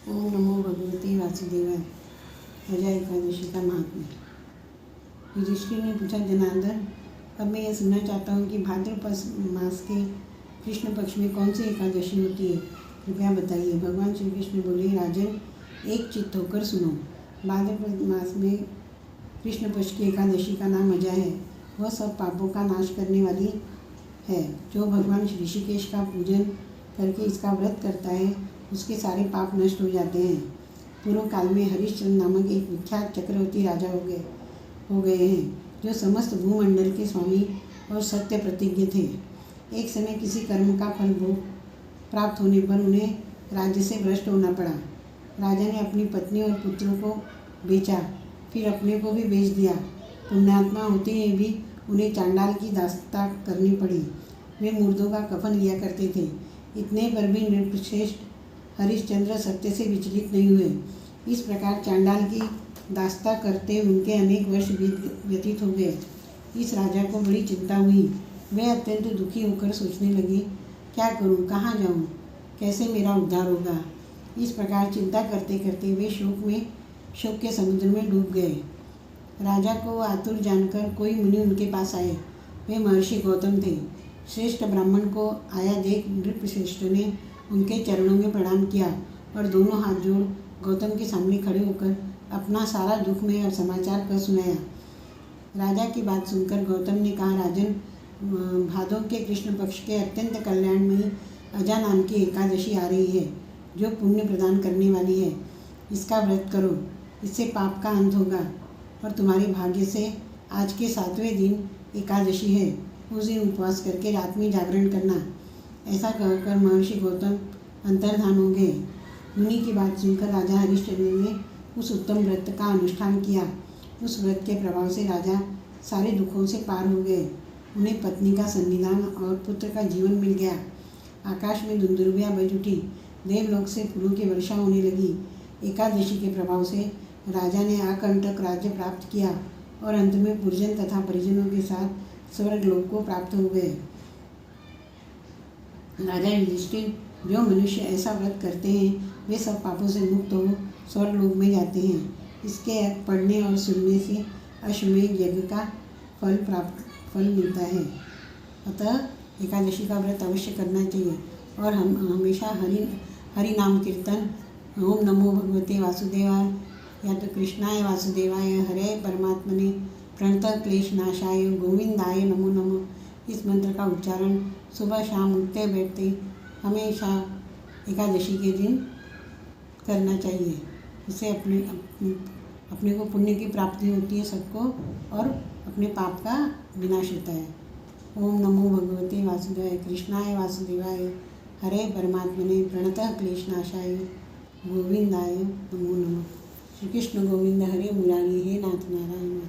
ओम नमो भगवते वासुदेवाय। अजय एकादशी का महात्म्य। युधिष्ठिर ने पूछा, जनार्दन, अब मैं यह सुनना चाहता हूँ कि भाद्रपद मास के कृष्ण पक्ष में कौन सी एकादशी होती है, कृपया बताइए। भगवान श्री कृष्ण बोले, राजन, एक चित्त होकर सुनो। भाद्रपद मास में कृष्ण पक्ष की एकादशी का नाम अजय है। वह सब पापों का नाश करने वाली है। जो भगवान ऋषिकेश का पूजन करके इसका व्रत करता है, उसके सारे पाप नष्ट हो जाते हैं। पूर्व काल में हरिश्चंद्र नामक एक विख्यात चक्रवर्ती राजा हो गए हैं, जो समस्त भूमंडल के स्वामी और सत्य प्रतिज्ञ थे। एक समय किसी कर्म का फल भोग प्राप्त होने पर उन्हें राज्य से भ्रष्ट होना पड़ा। राजा ने अपनी पत्नी और पुत्रों को बेचा, फिर अपने को भी बेच दिया। पुण्यात्मा होते हुए भी उन्हें चांडाल की दासता करनी पड़ी। वे मुर्दों का कफन लिया करते थे। इतने पर भी नृपश्रेष्ठ हरिश्चंद्र सत्य से विचलित नहीं हुए। इस प्रकार चांडाल की दास्ता करते उनके अनेक वर्ष व्यतीत हो गए। इस राजा को बड़ी चिंता हुई। वे अत्यंत दुखी होकर सोचने लगे, क्या करूं, कहाँ जाऊं, कैसे मेरा उद्धार होगा। इस प्रकार चिंता करते करते वे शोक के समुद्र में डूब गए। राजा को आतुर जानकर कोई मुनि उनके पास आए। वे महर्षि गौतम थे। श्रेष्ठ ब्राह्मण को आया देख नृपश्रेष्ठ ने उनके चरणों में प्रणाम किया और दोनों हाथ जोड़ गौतम के सामने खड़े होकर अपना सारा दुखमय और समाचार कर सुनाया। राजा की बात सुनकर गौतम ने कहा, राजन, भादों के कृष्ण पक्ष के अत्यंत कल्याणमयी अजा नाम की एकादशी आ रही है, जो पुण्य प्रदान करने वाली है। इसका व्रत करो, इससे पाप का अंत होगा और तुम्हारे भाग्य से आज के 7वें दिन एकादशी है। उस दिन उपवास करके रात में जागरण करना। ऐसा कहकर महर्षि गौतम अंतर्धान हो गए। मुनि की बात सुनकर राजा हरिश्चंद्र ने उस उत्तम व्रत का अनुष्ठान किया। उस व्रत के प्रभाव से राजा सारे दुखों से पार हो गए। उन्हें पत्नी का सन्निधान और पुत्र का जीवन मिल गया। आकाश में दुंदुभियां बज उठी। देवलोक से फूलों की वर्षा होने लगी। एकादशी के प्रभाव से राजा ने अकंटक राज्य प्राप्त किया और अंत में पुरजन तथा परिजनों के साथ स्वर्गलोक को प्राप्त हो गए। राजा युधिष्ठिर, जो मनुष्य ऐसा व्रत करते हैं, वे सब पापों से मुक्त हो स्वर्गलोक में जाते हैं। इसके पढ़ने और सुनने से अश्वमेध यज्ञ का फल मिलता है। अतः एकादशी का व्रत अवश्य करना चाहिए और हम हमेशा हरि नाम कीर्तन, ओम नमो भगवते वासुदेवाय या तो कृष्णाय वासुदेवाय हरे परमात्मने प्रणतः क्लेशनाशाय गोविंदाय नमो नमः, इस मंत्र का उच्चारण सुबह शाम उठते बैठते हमेशा एकादशी के दिन करना चाहिए। इससे अपने को पुण्य की प्राप्ति होती है सबको, और अपने पाप का विनाश होता है। ओम नमो भगवते वासुदेवाय कृष्णाय वासुदेवाय हरे परमात्मने प्रणतः क्लेशनाशाय गोविंदाय नमो नमः। श्री कृष्ण गोविंद हरे मुरारी, हे नाथ नारायण।